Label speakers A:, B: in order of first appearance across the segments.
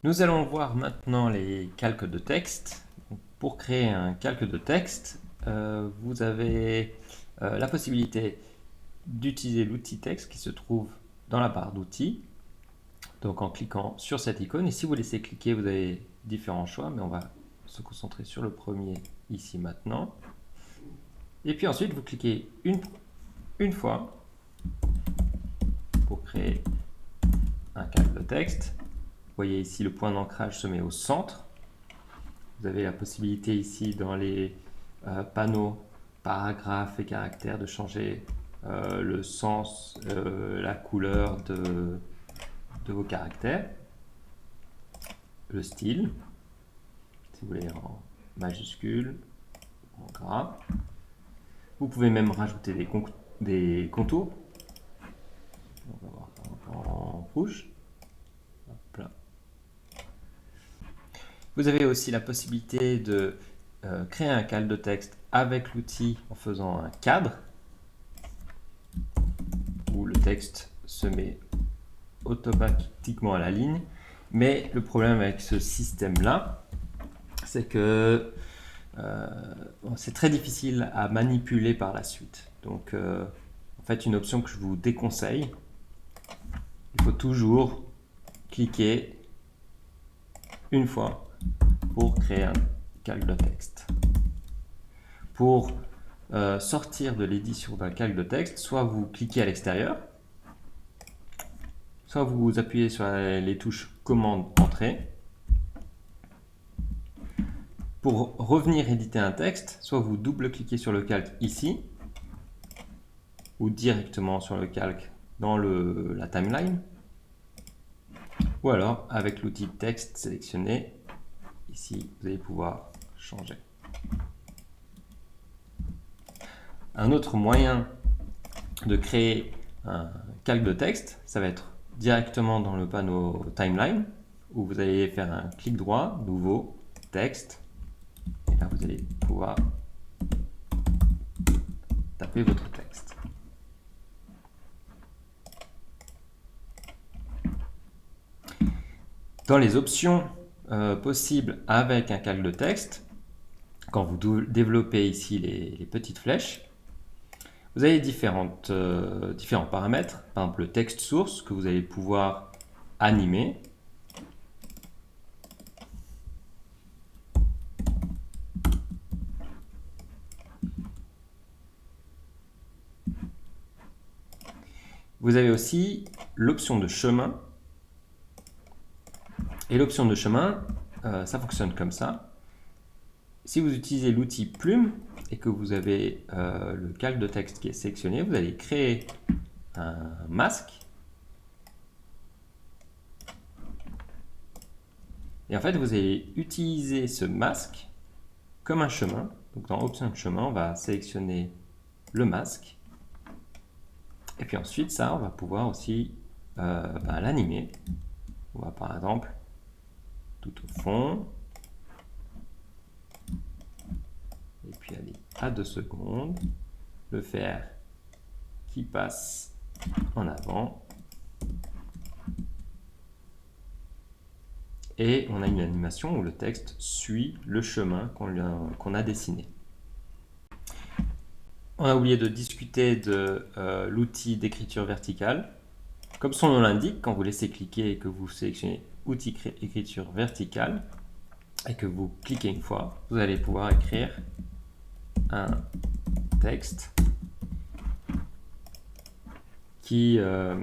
A: Nous allons voir maintenant les calques de texte. Pour créer un calque de texte, vous avez la possibilité d'utiliser l'outil texte qui se trouve dans la barre d'outils. Donc en cliquant sur cette icône, et si vous laissez cliquer, vous avez différents choix, mais on va se concentrer sur le premier ici maintenant. Et puis ensuite, vous cliquez une fois pour créer un calque de texte. Vous voyez ici le point d'ancrage se met au centre. Vous avez la possibilité ici dans les panneaux paragraphes et caractères de changer le sens, la couleur de vos caractères, le style, si vous voulez en majuscule, en gras. Vous pouvez même rajouter des contours. On va voir en rouge. Hop là. Vous avez aussi la possibilité de créer un calque de texte avec l'outil en faisant un cadre où le texte se met automatiquement à la ligne. Mais le problème avec ce système-là, c'est que c'est très difficile à manipuler par la suite. Donc, en fait, une option que je vous déconseille, il faut toujours cliquer une fois pour créer un calque de texte. Pour sortir de l'édition d'un calque de texte, soit vous cliquez à l'extérieur, soit vous appuyez sur les touches commande entrée. Pour revenir éditer un texte, soit vous double-cliquez sur le calque ici, ou directement sur le calque dans la timeline, ou alors avec l'outil texte sélectionné, ici vous allez pouvoir changer. Un autre moyen de créer un calque de texte, ça va être directement dans le panneau timeline, où vous allez faire un clic droit, nouveau, texte, et là vous allez pouvoir taper votre texte. Dans les options possibles avec un calque de texte, quand vous développez ici les petites flèches, vous avez différents paramètres. Par exemple, le texte source que vous allez pouvoir animer. Vous avez aussi l'option de chemin. Et l'option de chemin, ça fonctionne comme ça. Si vous utilisez l'outil plume et que vous avez le calque de texte qui est sélectionné, vous allez créer un masque. Et en fait, vous allez utiliser ce masque comme un chemin. Donc dans option de chemin, on va sélectionner le masque. Et puis ensuite, ça, on va pouvoir aussi l'animer. On va par exemple tout au fond. Et puis aller à 2 secondes. Le faire qui passe en avant. Et on a une animation où le texte suit le chemin qu'on a dessiné. On a oublié de discuter de l'outil d'écriture verticale. Comme son nom l'indique, quand vous laissez cliquer et que vous sélectionnez outil écriture verticale et que vous cliquez une fois, vous allez pouvoir écrire un texte qui va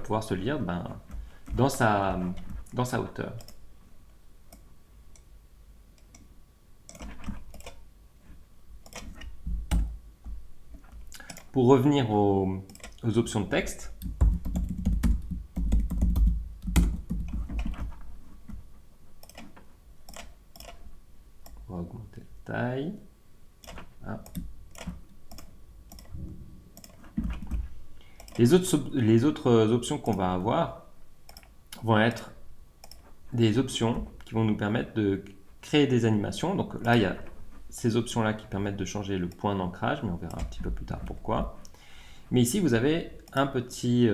A: pouvoir se lire dans sa hauteur. Pour revenir aux options de texte, on va augmenter la taille. Ah. Les autres options qu'on va avoir vont être des options qui vont nous permettre de créer des animations. Donc là, il y a ces options-là qui permettent de changer le point d'ancrage, mais on verra un petit peu plus tard pourquoi. Mais ici, vous avez un petit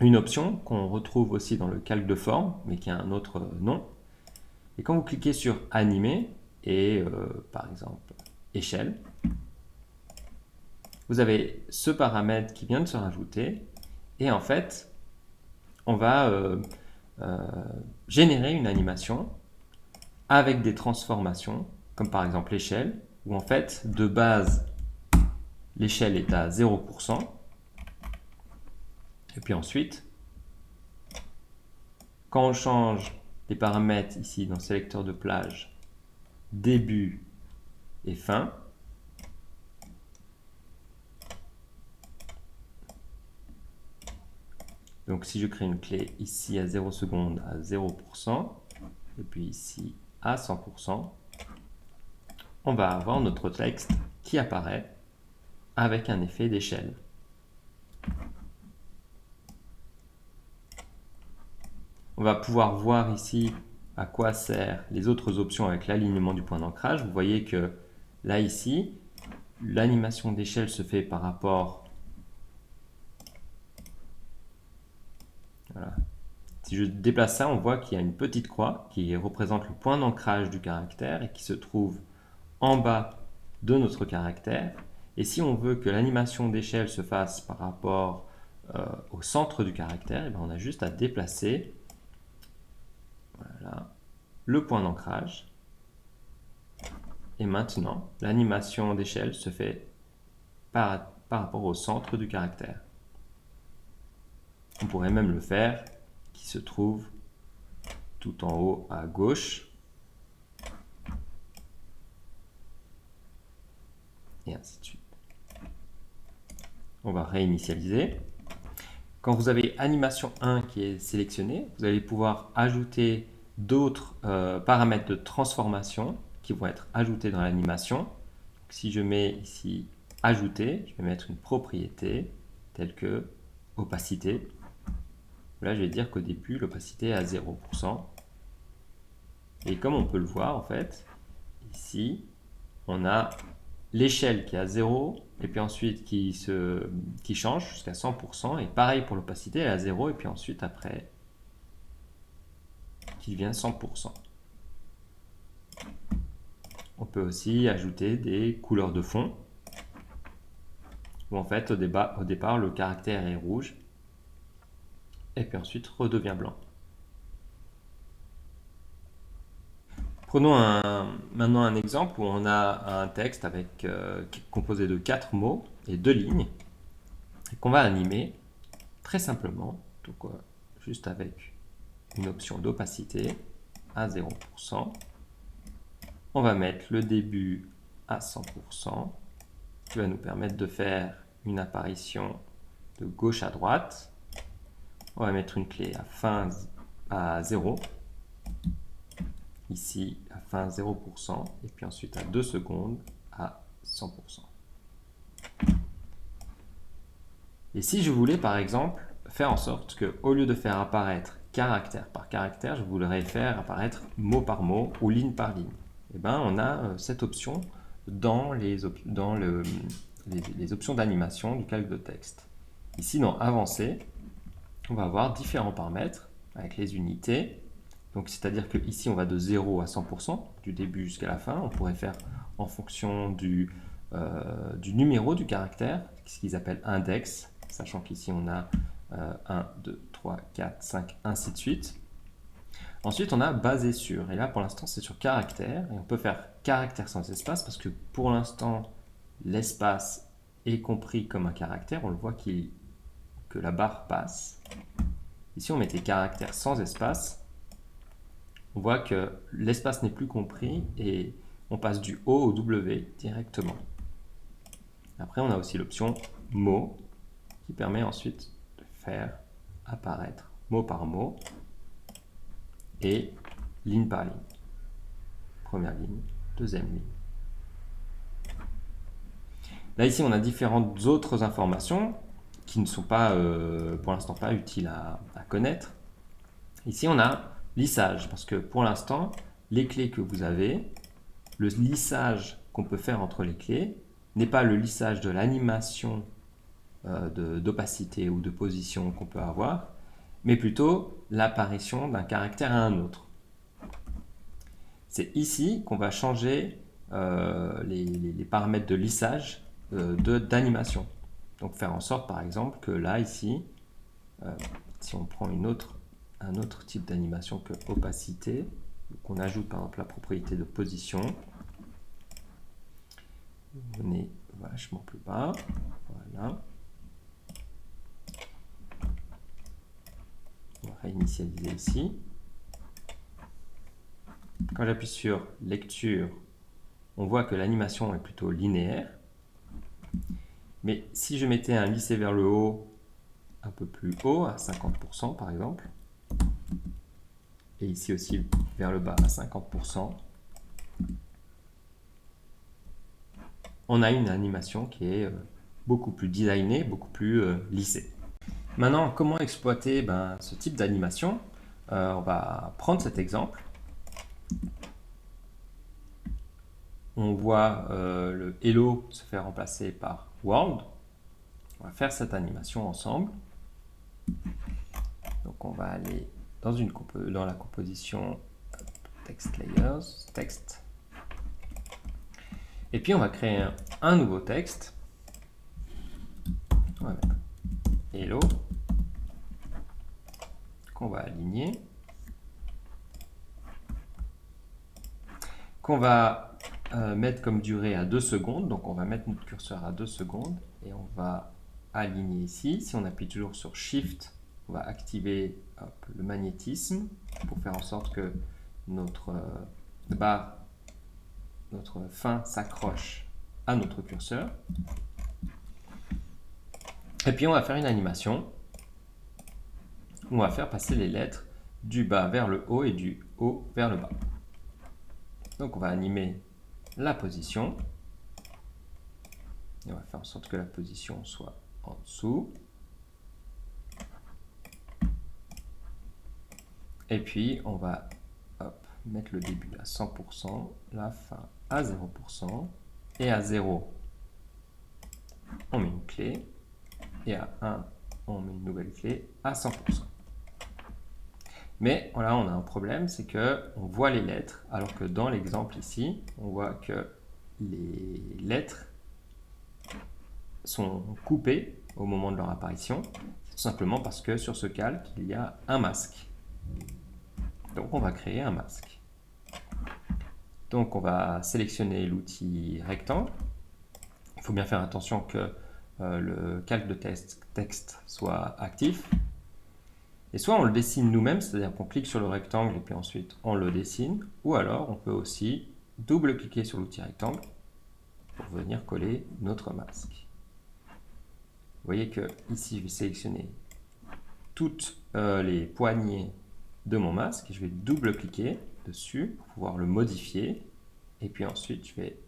A: une option qu'on retrouve aussi dans le calque de forme, mais qui a un autre nom. Et quand vous cliquez sur Animer et par exemple Échelle, vous avez ce paramètre qui vient de se rajouter et en fait, on va générer une animation avec des transformations, comme par exemple l'échelle, où en fait, de base, l'échelle est à 0%. Et puis ensuite, quand on change les paramètres ici dans le sélecteur de plage, début et fin, donc si je crée une clé ici à 0 secondes à 0%, et puis ici à 100%, on va avoir notre texte qui apparaît avec un effet d'échelle. On va pouvoir voir ici à quoi servent les autres options avec l'alignement du point d'ancrage. Vous voyez que là, ici, l'animation d'échelle se fait par rapport... Voilà. Si je déplace ça, on voit qu'il y a une petite croix qui représente le point d'ancrage du caractère et qui se trouve en bas de notre caractère. Et si on veut que l'animation d'échelle se fasse par rapport au centre du caractère, et bien on a juste à déplacer voilà, le point d'ancrage. Et maintenant, l'animation d'échelle se fait par rapport au centre du caractère. On pourrait même le faire qui se trouve tout en haut à gauche. Et ainsi de suite. On va réinitialiser. Quand vous avez animation 1 qui est sélectionnée, vous allez pouvoir ajouter d'autres paramètres de transformation qui vont être ajoutés dans l'animation. Si je mets ici ajouter, je vais mettre une propriété telle que opacité. Là, je vais dire qu'au début, l'opacité est à 0%. Et comme on peut le voir, en fait, ici, on a l'échelle qui est à 0, et puis ensuite qui change jusqu'à 100%, et pareil pour l'opacité, elle est à 0, et puis ensuite après, qui devient 100%. On peut aussi ajouter des couleurs de fond, où en fait, au départ, le caractère est rouge, et puis ensuite redevient blanc. Prenons maintenant un exemple où on a un texte qui est composé de 4 mots et 2 lignes, et qu'on va animer très simplement, donc juste avec une option d'opacité à 0%. On va mettre le début à 100%, qui va nous permettre de faire une apparition de gauche à droite. On va mettre une clé à fin à 0, ici à fin 0%, et puis ensuite à 2 secondes à 100%. Et si je voulais par exemple faire en sorte que, au lieu de faire apparaître caractère par caractère, je voudrais faire apparaître mot par mot ou ligne par ligne, et bien on a cette option dans les options d'animation du calque de texte. Ici dans Avancer, on va avoir différents paramètres avec les unités. Donc c'est-à-dire que ici on va de 0 à 100%, du début jusqu'à la fin. On pourrait faire en fonction du numéro du caractère, ce qu'ils appellent index, sachant qu'ici on a 1, 2, 3, 4, 5, ainsi de suite. Ensuite on a basé sur, et là pour l'instant c'est sur caractère, et on peut faire caractère sans espace, parce que pour l'instant l'espace est compris comme un caractère, on le voit que la barre passe. Ici on mettait caractère sans espace, on voit que l'espace n'est plus compris et on passe du O au W directement. Après, on a aussi l'option mot qui permet ensuite de faire apparaître mot par mot et ligne par ligne. Première ligne, deuxième ligne. Là, ici, on a différentes autres informations qui ne sont pas, pour l'instant, pas utiles à connaître. Ici, on a lissage, parce que pour l'instant, les clés que vous avez, le lissage qu'on peut faire entre les clés n'est pas le lissage de l'animation d'opacité ou de position qu'on peut avoir, mais plutôt l'apparition d'un caractère à un autre. C'est ici qu'on va changer les paramètres de lissage d'animation. Donc faire en sorte par exemple que là, ici, si on prend un autre type d'animation que opacité, qu'on ajoute par exemple la propriété de position, on est vachement plus bas, voilà. On va réinitialiser ici. Quand j'appuie sur lecture, on voit que l'animation est plutôt linéaire. Mais si je mettais un lisser vers le haut, un peu plus haut, à 50% par exemple, et ici aussi vers le bas à 50%, on a une animation qui est beaucoup plus designée, beaucoup plus lissée. Maintenant, comment exploiter ce type d'animation? On va prendre cet exemple. On voit le Hello se faire remplacer par World. On va faire cette animation ensemble. Donc on va aller dans la composition Text Layers, Text. Et puis on va créer un nouveau texte. On va mettre Hello, qu'on va aligner, qu'on va mettre comme durée à 2 secondes. Donc on va mettre notre curseur à 2 secondes et on va aligner ici. Si on appuie toujours sur Shift, on va activer le magnétisme pour faire en sorte que notre barre, notre fin s'accroche à notre curseur. Et puis on va faire une animation où on va faire passer les lettres du bas vers le haut et du haut vers le bas. Donc on va animer la position. Et on va faire en sorte que la position soit en dessous. Et puis on va mettre le début à 100%, la fin à 0%, et à 0, on met une clé, et à 1, on met une nouvelle clé à 100%. Mais là, on a un problème, c'est qu'on voit les lettres, alors que dans l'exemple ici, on voit que les lettres sont coupées au moment de leur apparition, tout simplement parce que sur ce calque, il y a un masque. Donc on va créer un masque. Donc on va sélectionner l'outil rectangle. Il faut bien faire attention que le calque de texte soit actif. Et soit on le dessine nous-mêmes, c'est-à-dire qu'on clique sur le rectangle et puis ensuite on le dessine, ou alors on peut aussi double-cliquer sur l'outil rectangle pour venir coller notre masque. Vous voyez que ici je vais sélectionner toutes les poignées de mon masque, et je vais double-cliquer dessus pour pouvoir le modifier, et puis ensuite je vais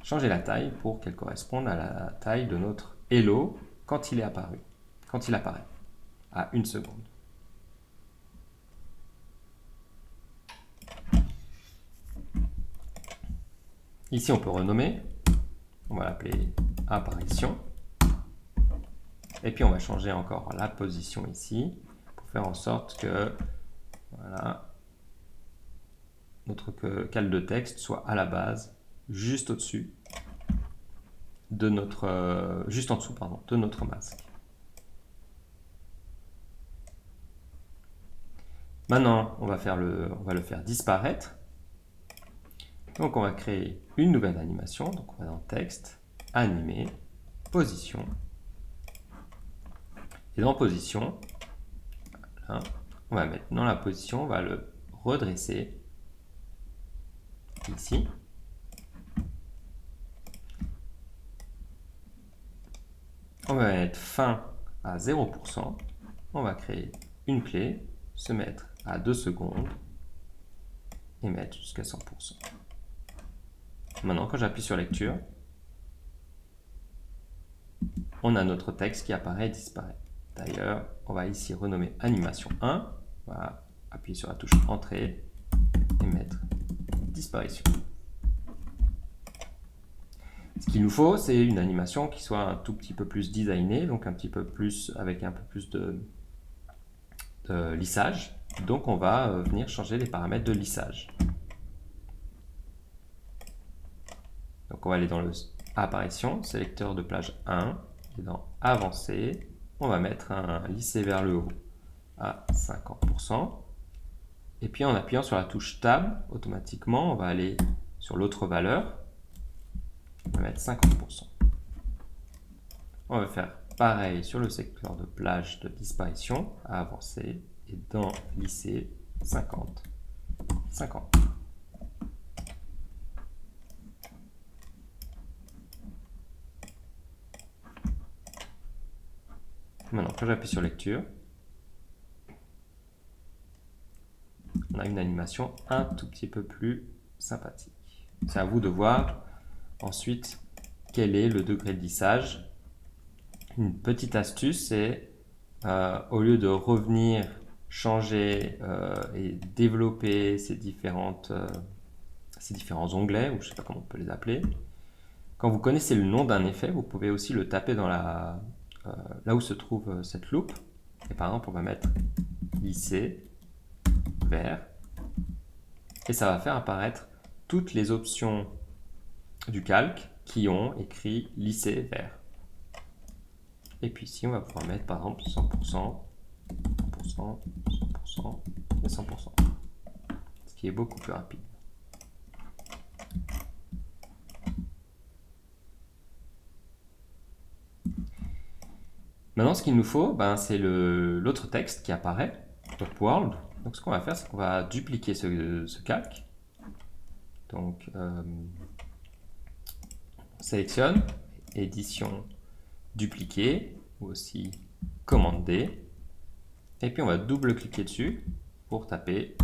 A: changer la taille pour qu'elle corresponde à la taille de notre Hello quand il est apparu, quand il apparaît, à 1 seconde. Ici, on peut renommer. On va l'appeler apparition. Et puis, on va changer encore la position ici pour faire en sorte que voilà, notre calque de texte soit à la base juste au-dessus de notre, juste en dessous pardon, de notre masque. Maintenant, on va le faire disparaître. Donc on va créer une nouvelle animation. Donc on va dans texte, animer, position. Et dans position, voilà, on va mettre dans la position, on va le redresser ici. On va mettre fin à 0%. On va créer une clé, se mettre à 2 secondes et mettre jusqu'à 100%. Maintenant, quand j'appuie sur lecture, on a notre texte qui apparaît et disparaît. D'ailleurs, on va ici renommer animation 1. On va appuyer sur la touche entrée et mettre disparition. Ce qu'il nous faut, c'est une animation qui soit un tout petit peu plus designée, donc un petit peu plus avec un peu plus de lissage. Donc on va venir changer les paramètres de lissage. Donc on va aller dans le apparition, sélecteur de plage 1, et dans avancer, on va mettre un lisser vers le haut à 50%. Et puis en appuyant sur la touche Tab, automatiquement, on va aller sur l'autre valeur, on va mettre 50%. On va faire pareil sur le secteur de plage de disparition, à avancer, et dans lisser 50, 50. Maintenant, quand j'appuie sur lecture, on a une animation un tout petit peu plus sympathique. C'est à vous de voir ensuite quel est le degré de lissage. Une petite astuce, c'est au lieu de revenir changer et développer ces différents onglets, ou je ne sais pas comment on peut les appeler, quand vous connaissez le nom d'un effet, vous pouvez aussi le taper dans là où se trouve cette loupe. Et par exemple, on va mettre lisser vert, et ça va faire apparaître toutes les options du calque qui ont écrit lisser vert. Et puis ici, on va pouvoir mettre par exemple 100%, 100%, 100% et 100%, ce qui est beaucoup plus rapide. Maintenant, ce qu'il nous faut, c'est l'autre texte qui apparaît, top world. Donc ce qu'on va faire, c'est qu'on va dupliquer ce calque. Donc, on sélectionne, édition, dupliquer, ou aussi commande D. Et puis on va double-cliquer dessus pour taper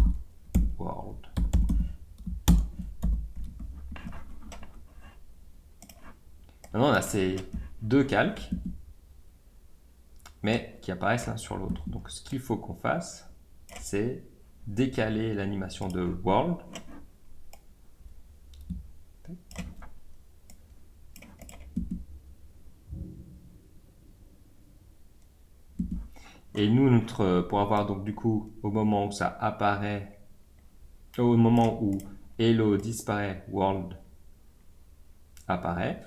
A: world. Maintenant, on a ces deux calques, mais qui apparaissent l'un sur l'autre. Donc ce qu'il faut qu'on fasse, c'est décaler l'animation de world. Et nous, pour avoir donc du coup, au moment où ça apparaît, au moment où Hello disparaît, World apparaît.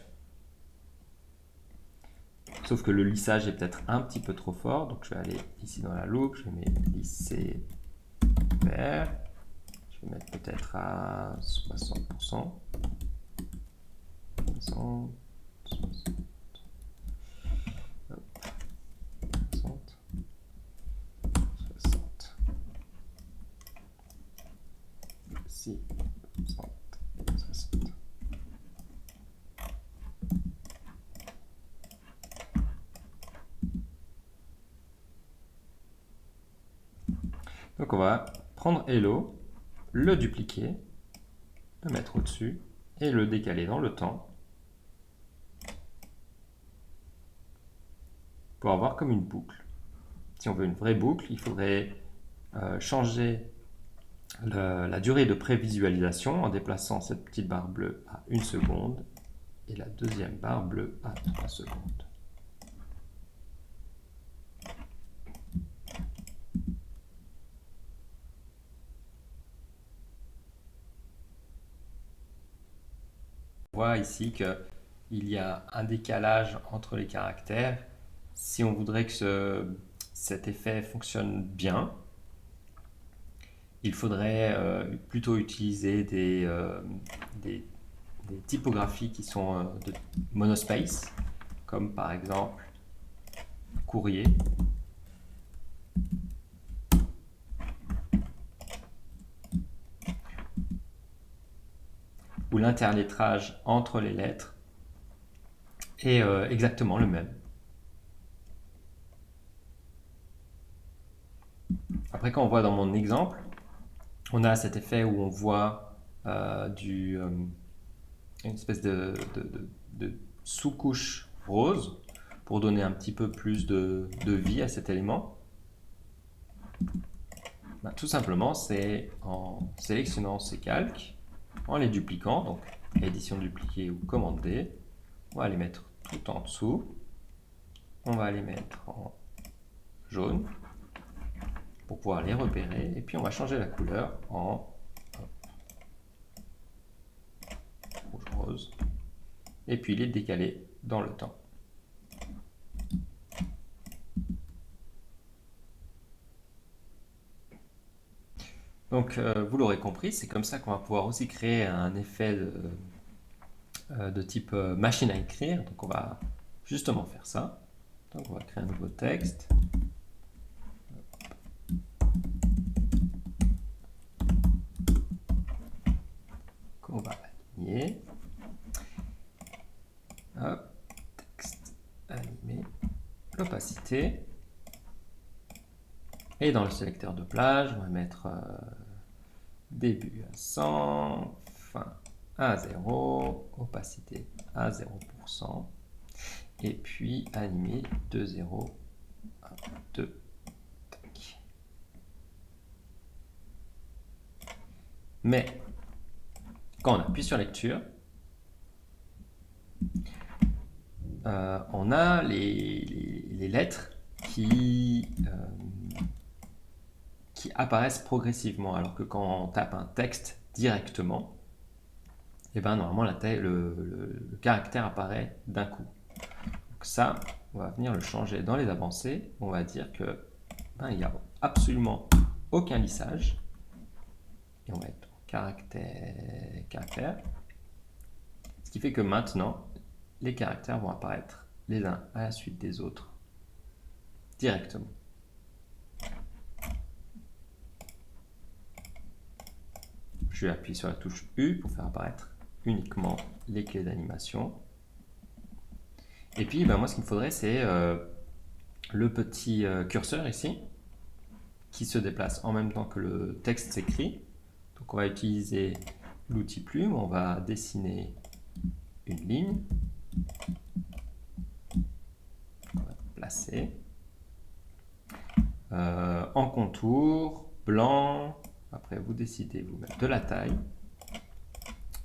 A: Sauf que le lissage est peut-être un petit peu trop fort, donc je vais aller ici dans la loupe, je vais mettre lisser vert, je vais mettre peut-être à 60%. 60, 60. Hop. 60. 60. Ici, 60. 60. Donc on va prendre Hello, le dupliquer, le mettre au-dessus et le décaler dans le temps pour avoir comme une boucle. Si on veut une vraie boucle, il faudrait changer la durée de prévisualisation en déplaçant cette petite barre bleue à 1 seconde et la deuxième barre bleue à 3 secondes. On voit ici qu'il y a un décalage entre les caractères. Si on voudrait que cet effet fonctionne bien, il faudrait plutôt utiliser des typographies qui sont de monospace, comme par exemple courrier. Où l'interlettrage entre les lettres est exactement le même. Après, quand on voit dans mon exemple, on a cet effet où on voit une espèce de sous-couche rose pour donner un petit peu plus de vie à cet élément. Tout simplement, c'est en sélectionnant ces calques, en les dupliquant, donc édition dupliquée ou commande D, On va les mettre tout en dessous. On va les mettre en jaune pour pouvoir les repérer. Et puis on va changer la couleur en rouge-rose. Et puis les décaler dans le temps. Donc vous l'aurez compris, c'est comme ça qu'on va pouvoir aussi créer un effet de type machine à écrire. Donc on va justement faire ça. Donc on va créer un nouveau texte. Qu'on va aligner. Hop, texte animé, l'opacité. Et dans le sélecteur de plage, on va mettre début à 100, fin à 0, opacité à 0%. Et puis animé de 0 à 2. Tac. Mais quand on appuie sur lecture, on a les lettres qui apparaissent progressivement, alors que quand on tape un texte directement, et ben normalement le caractère apparaît d'un coup. Donc ça, on va venir le changer dans les avancées. On va dire que il n'y a absolument aucun lissage. Et on va être caractère. Ce qui fait que maintenant, les caractères vont apparaître les uns à la suite des autres directement. Je vais appuyer sur la touche U pour faire apparaître uniquement les clés d'animation. Et puis, moi, ce qu'il me faudrait, c'est le petit curseur ici, qui se déplace en même temps que le texte s'écrit. Donc, on va utiliser l'outil plume. On va dessiner une ligne. On va placer. En contour, blanc. Après, vous décidez vous mettre de la taille.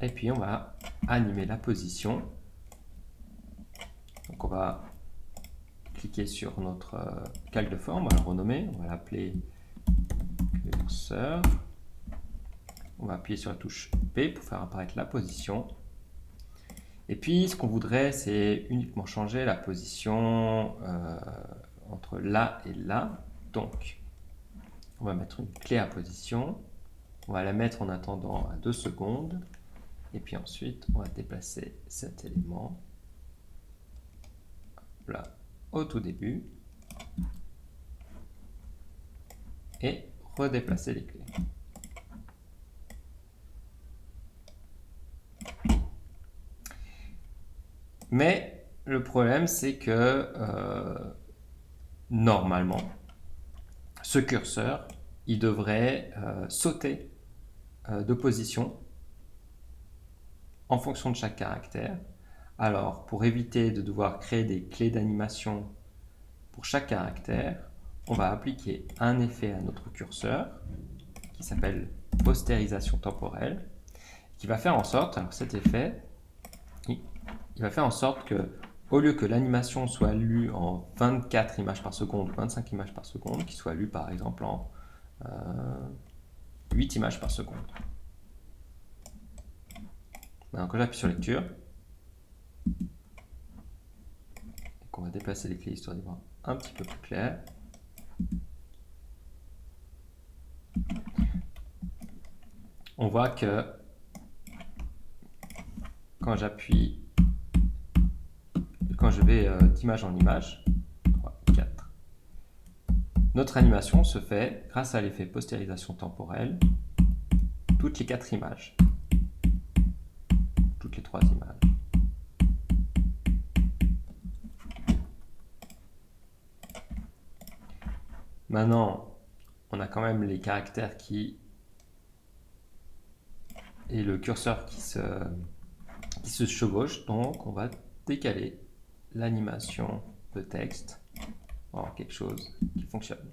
A: Et puis, on va animer la position. Donc, on va cliquer sur notre calque de forme. On va le renommer. On va l'appeler curseur. On va appuyer sur la touche P pour faire apparaître la position. Et puis, ce qu'on voudrait, c'est uniquement changer la position entre là et là. Donc, on va mettre une clé à position. On va la mettre en attendant à 2 secondes. Et puis ensuite, on va déplacer cet élément là au tout début. Et redéplacer les clés. Mais le problème, c'est que normalement, ce curseur, il devrait sauter de position en fonction de chaque caractère. Alors, pour éviter de devoir créer des clés d'animation pour chaque caractère, on va appliquer un effet à notre curseur qui s'appelle postérisation temporelle, qui va faire en sorte, alors cet effet, il va faire en sorte que, au lieu que l'animation soit lue en 24 images par seconde ou 25 images par seconde, qu'il soit lu par exemple en 8 images par seconde. Maintenant, quand j'appuie sur lecture, et qu'on va déplacer les clés histoire d'y voir un petit peu plus clair, on voit que quand j'appuie, quand je vais d'image en image, 3, 4, notre animation se fait grâce à l'effet postérisation temporelle toutes les 4 images, toutes les 3 images. Maintenant, on a quand même les caractères et le curseur qui se chevauchent, donc on va décaler l'animation de texte pour avoir quelque chose qui fonctionne.